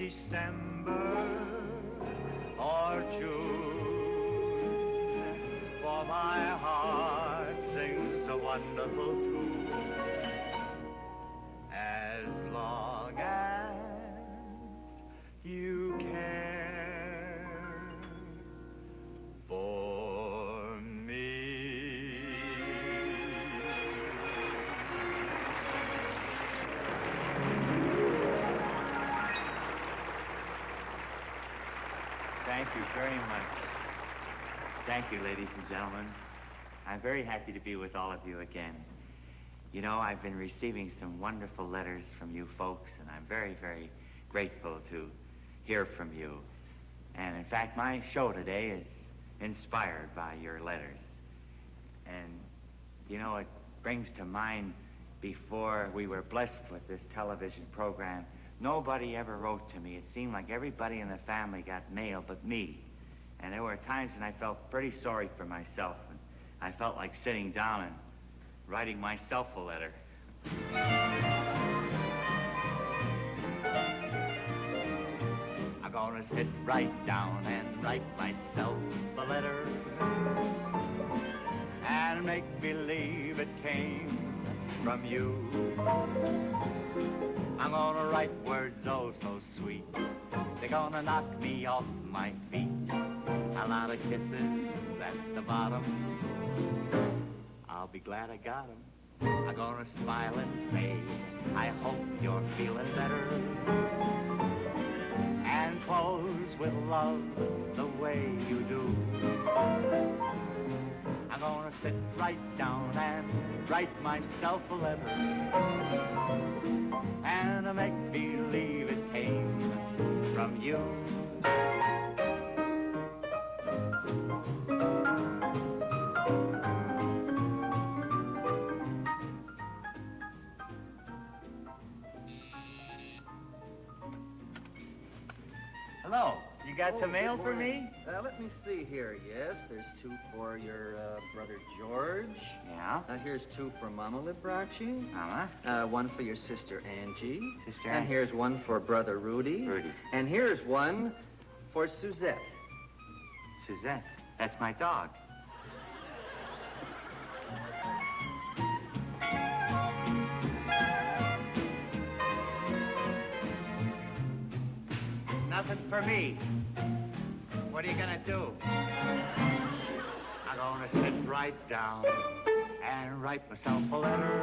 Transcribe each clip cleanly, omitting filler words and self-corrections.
December or June, for my heart sings a wonderful tune. As long as you care for me. Thank you very much. Thank you, ladies and gentlemen. I'm very happy to be with all of you again. You know, I've been receiving some wonderful letters from you folks, and I'm very, very grateful to hear from you. And in fact, my show today is inspired by your letters. And, you know, it brings to mind before we were blessed with this television program, nobody ever wrote to me. It seemed like everybody in the family got mail but me. And there were times when I felt pretty sorry for myself. And I felt like sitting down and writing myself a letter. I'm gonna sit right down and write myself a letter and make believe it came from you. I'm gonna write words oh so sweet, they're gonna knock me off my feet. A lot of kisses at the bottom, I'll be glad I got 'em. I'm gonna smile and say, I hope you're feeling better, and close with love the way you do. I'm gonna sit right down and write myself a letter and make believe it came from you. Hello, you got some mail for me? Let me see here. Yes, there's two for your brother George. Yeah? Here's two for Mama Liberace. Mama? One for your sister Angie. Sister And Angie. here's one for brother Rudy. Rudy. And here's one for Suzette. Suzette, that's my dog. Nothing for me. What are you gonna do? I'm gonna sit right down and write myself a letter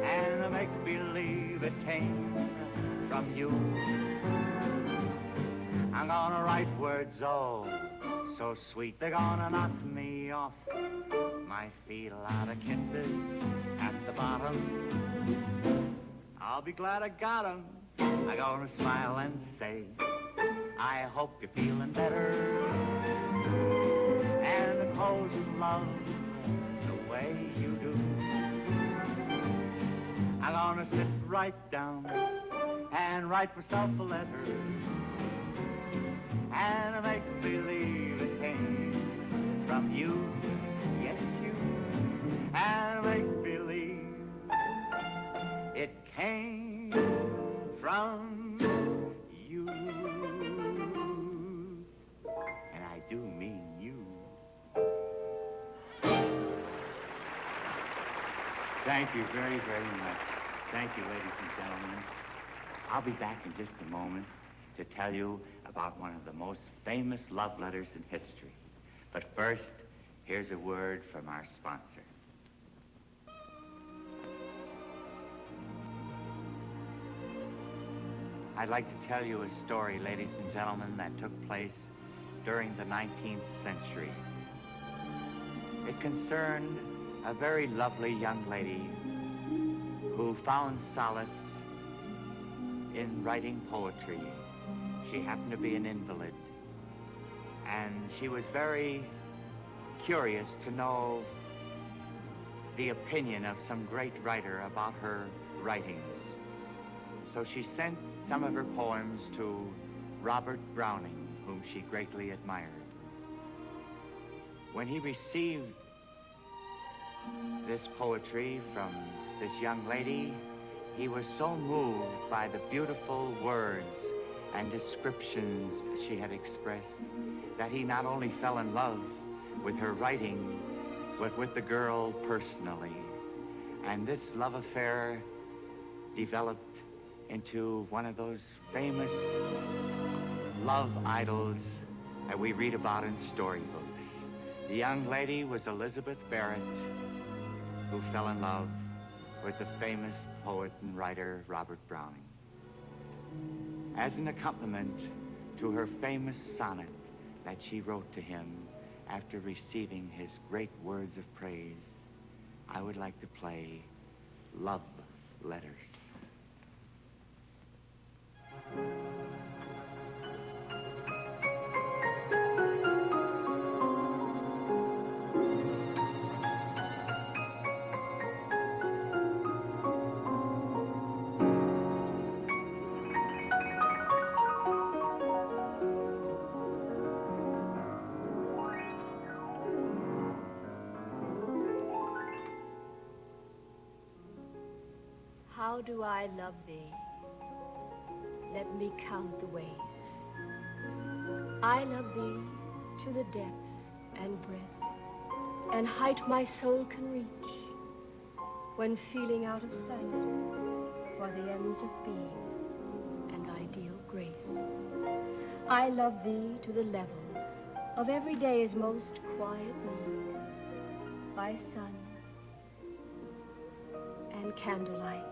and make believe it came from you. I'm gonna write words oh so sweet, they're gonna knock me off my feet. A lot of kisses at the bottom, I'll be glad I got 'em. I'm gonna smile and say, I hope you're feeling better, and close with love the way you do. I'm gonna sit right down and write myself a letter and make believe it came from you. Yes, you. And make believe it came from you. And I do mean you. Thank you very, very much. Thank you, ladies and gentlemen. I'll be back in just a moment to tell you about one of the most famous love letters in history. But first, here's a word from our sponsor. I'd like to tell you a story, ladies and gentlemen, that took place during the 19th century. It concerned a very lovely young lady who found solace in writing poetry. She happened to be an invalid, and she was very curious to know the opinion of some great writer about her writings. So she sent some of her poems to Robert Browning, whom she greatly admired. When he received this poetry from this young lady, He was so moved by the beautiful words and descriptions she had expressed that he not only fell in love with her writing, but with the girl personally. And this love affair developed into one of those famous love idols that we read about in storybooks. The young lady was Elizabeth Barrett, who fell in love with the famous poet and writer Robert Browning. As an accompaniment to her famous sonnet that she wrote to him after receiving his great words of praise, I would like to play Love Letters. How do I love thee? Let me count the ways. I love thee to the depth and breadth and height my soul can reach, when feeling out of sight for the ends of being and ideal grace. I love thee to the level of every day's most quiet need, by sun and candlelight.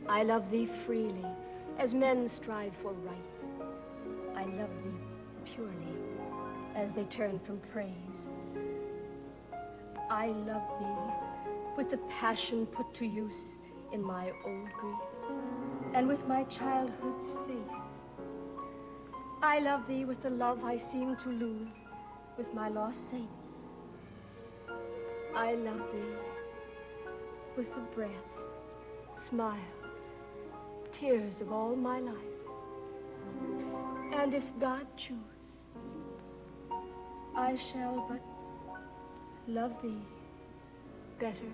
I love thee freely, as men strive for right. I love thee purely, as they turn from praise. I love thee with the passion put to use in my old griefs, and with my childhood's faith. I love thee with the love I seem to lose with my lost saints. I love thee with the breath, smiles, tears of all my life. And if God choose, I shall but love thee better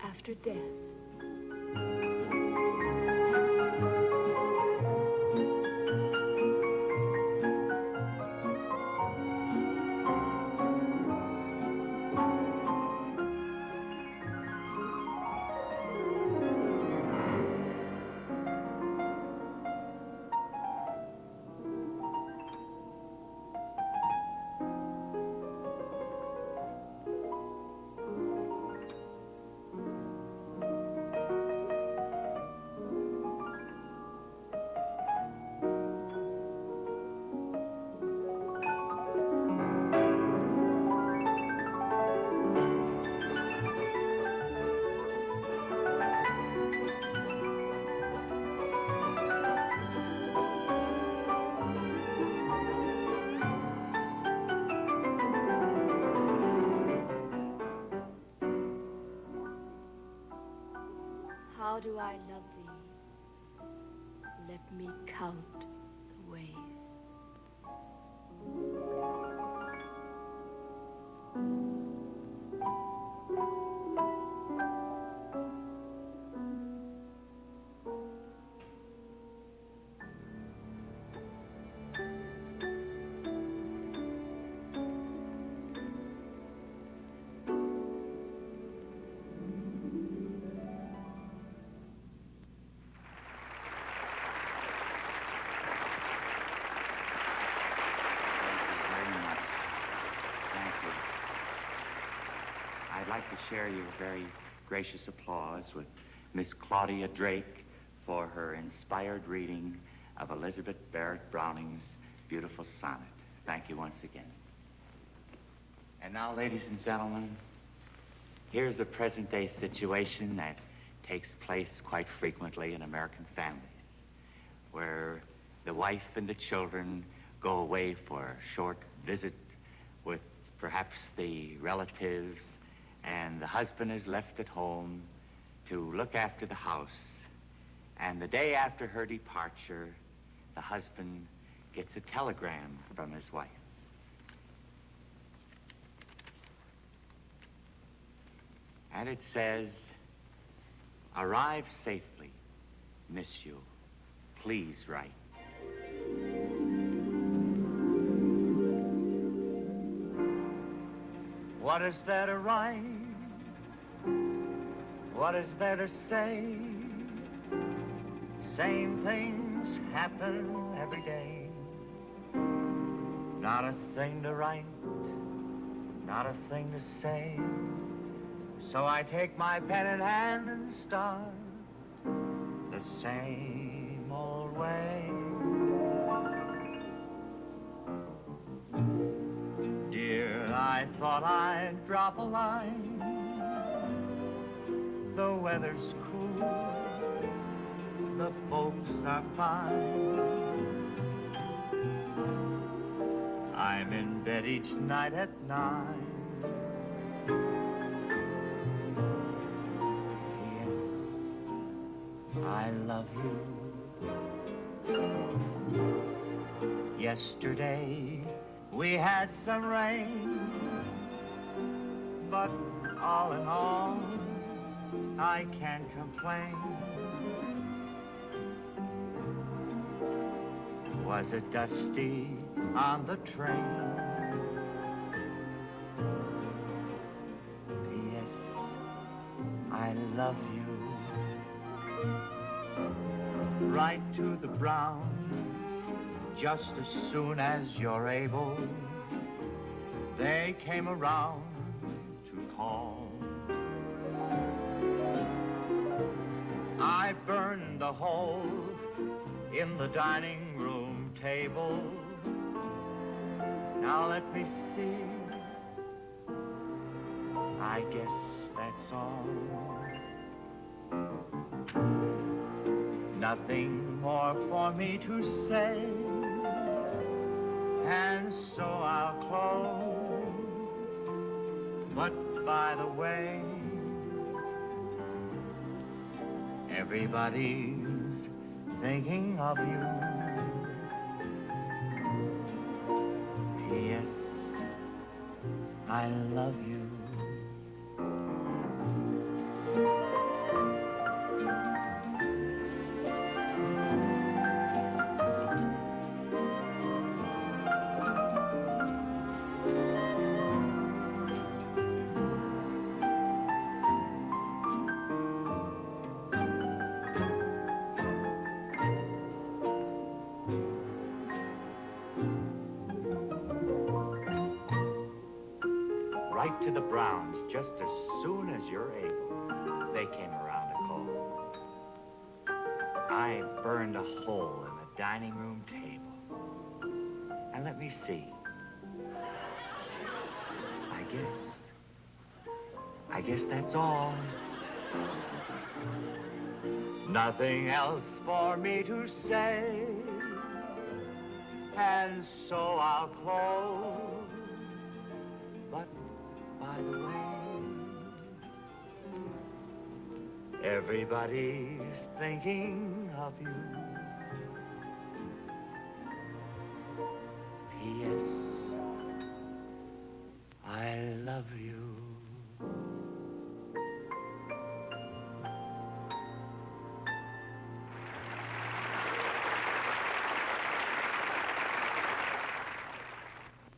after death. How do I love thee? Let me count the ways. I'd like to share your very gracious applause with Miss Claudia Drake for her inspired reading of Elizabeth Barrett Browning's beautiful sonnet. Thank you once again. And now, ladies and gentlemen, here's a present-day situation that takes place quite frequently in American families, where the wife and the children go away for a short visit with perhaps the relatives, and the husband is left at home to look after the house. And the day after her departure, the husband gets a telegram from his wife. And it says, Arrive safely. Miss you. Please write. What is there to write? What is there to say? Same things happen every day. Not a thing to write, not a thing to say. So I take my pen in hand and start the same old way. Dear, I thought I'd drop a line. The weather's cool, the folks are fine. I'm in bed each night at 9. I love you. Yesterday we had some rain, but all in all, I can't complain. Was it dusty on the train? P.S. I love you. Write to the Browns just as soon as you're able. They came around to call. I burned a hole in the dining room table. Now let me see. I guess that's all. Nothing more for me to say, and so I'll close. But by the way, everybody's thinking of you. P.S. I love you. Write to the Browns just as soon as you're able. They came around to call. I burned a hole in the dining room table. And let me see. I guess that's all. Nothing else for me to say. And so I'll close. But by the way, everybody's thinking of you. P.S. I love you.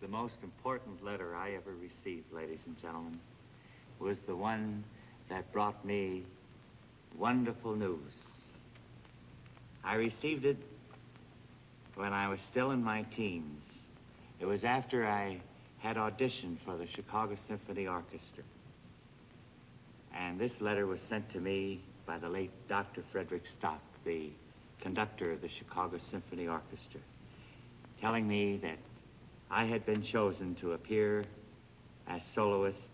The most important letter I ever received, ladies and gentlemen, was the one that brought me wonderful news. I received it when I was still in my teens. It was after I had auditioned for the Chicago Symphony Orchestra. And this letter was sent to me by the late Dr. Frederick Stock, the conductor of the Chicago Symphony Orchestra, telling me that I had been chosen to appear as soloist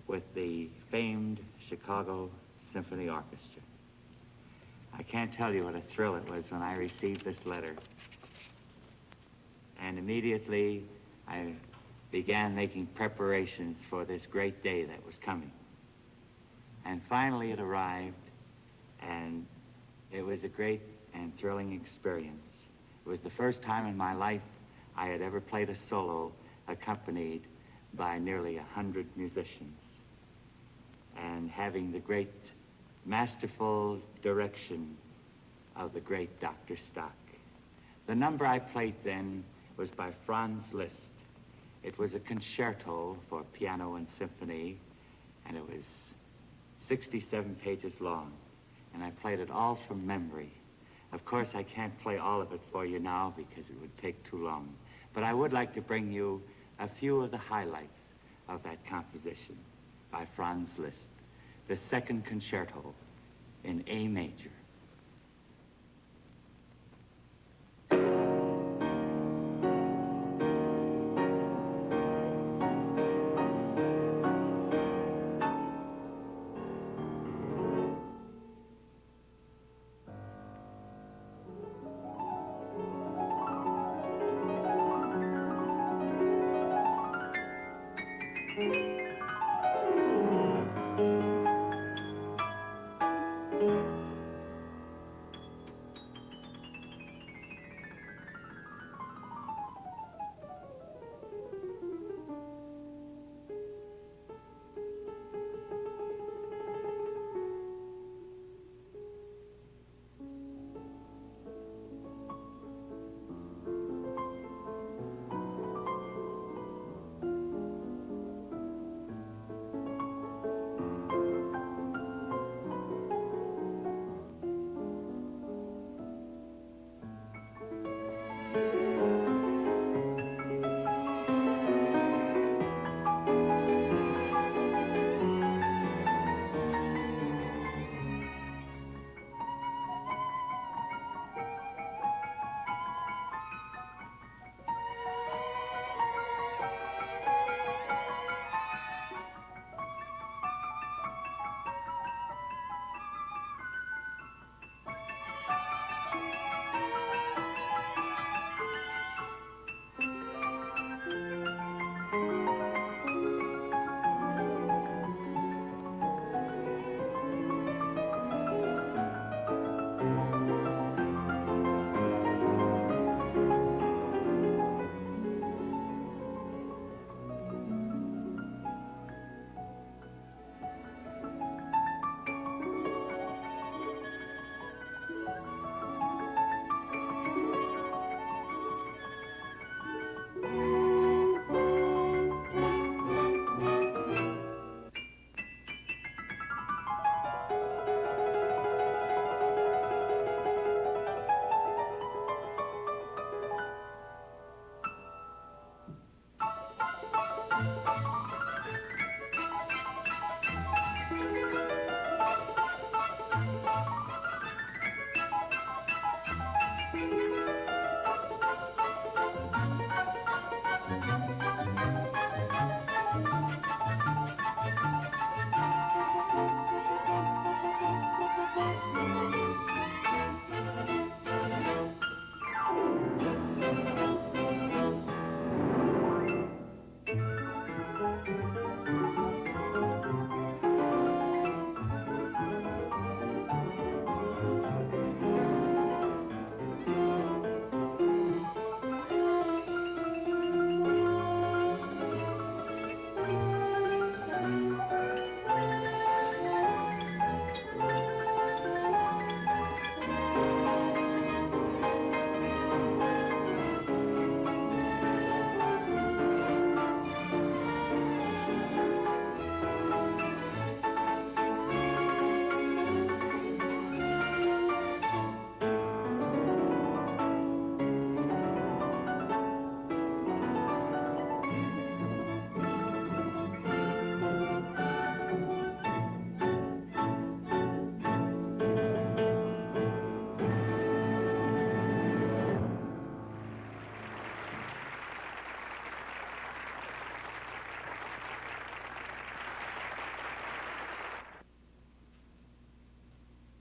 with the famed Chicago Symphony Orchestra. I can't tell you what a thrill it was when I received this letter. And immediately I began making preparations for this great day that was coming. And finally it arrived, and it was a great and thrilling experience. It was the first time in my life I had ever played a solo accompanied by nearly 100 musicians, and having the great masterful direction of the great Dr. Stock. The number I played then was by Franz Liszt. It was a concerto for piano and symphony, and it was 67 pages long, and I played it all from memory. Of course, I can't play all of it for you now because it would take too long, but I would like to bring you a few of the highlights of that composition by Franz Liszt, the second concerto in A major.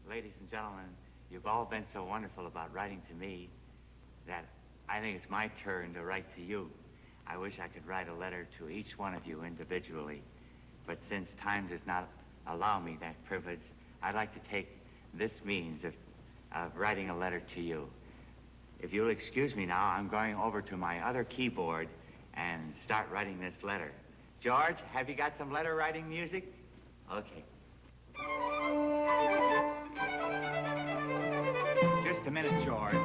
Ladies and gentlemen, you've all been so wonderful about writing to me that I think it's my turn to write to you. I wish I could write a letter to each one of you individually, but since time does not allow me that privilege, I'd like to take this means of writing a letter to you. If you'll excuse me now, I'm going over to my other keyboard and start writing this letter. George, have you got some letter writing music? Okay. minute, George.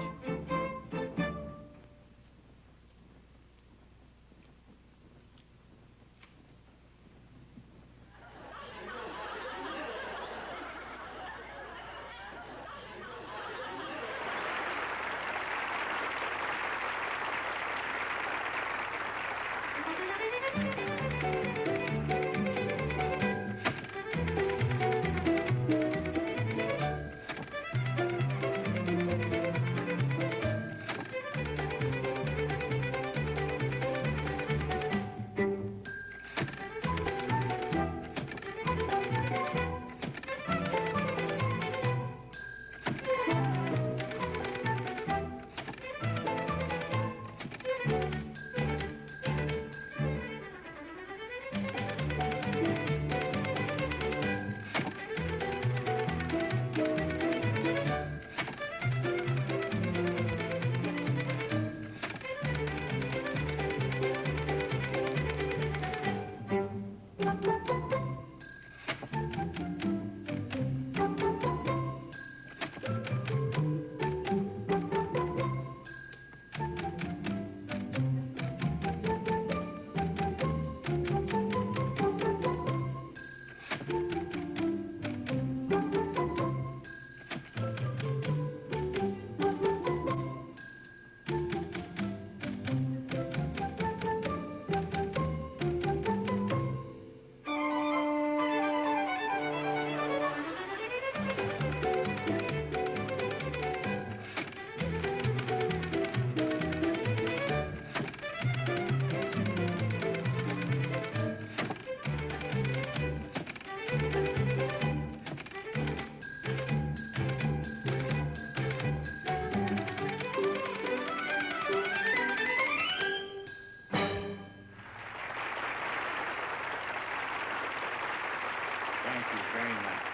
Thank you very much.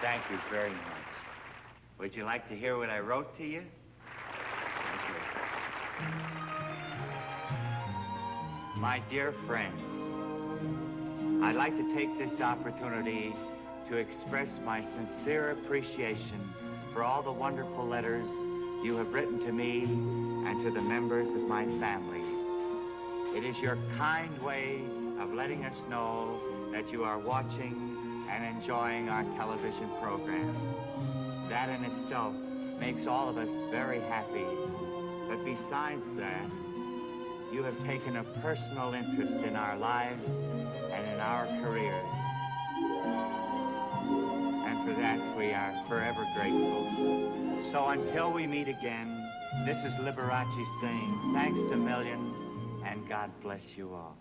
Thank you very much. Would you like to hear what I wrote to you? Okay. My dear friends, I'd like to take this opportunity to express my sincere appreciation for all the wonderful letters you have written to me and to the members of my family. It is your kind way of letting us know that you are watching and enjoying our television programs. That in itself makes all of us very happy. But besides that, you have taken a personal interest in our lives and in our careers. And for that, we are forever grateful. So until we meet again, this is Liberace saying, thanks a million, and God bless you all.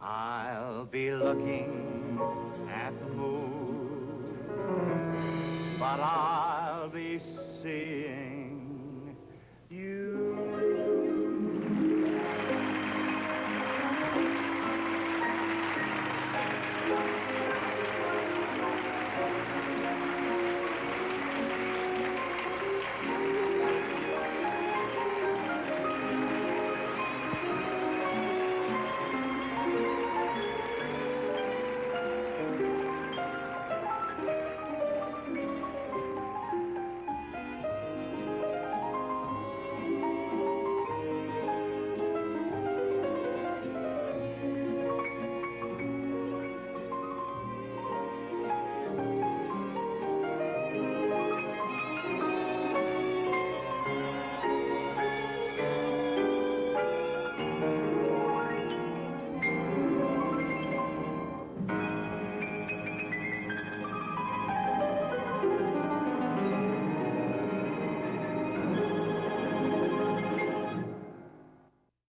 I'll be looking at the moon, but I'll be seeing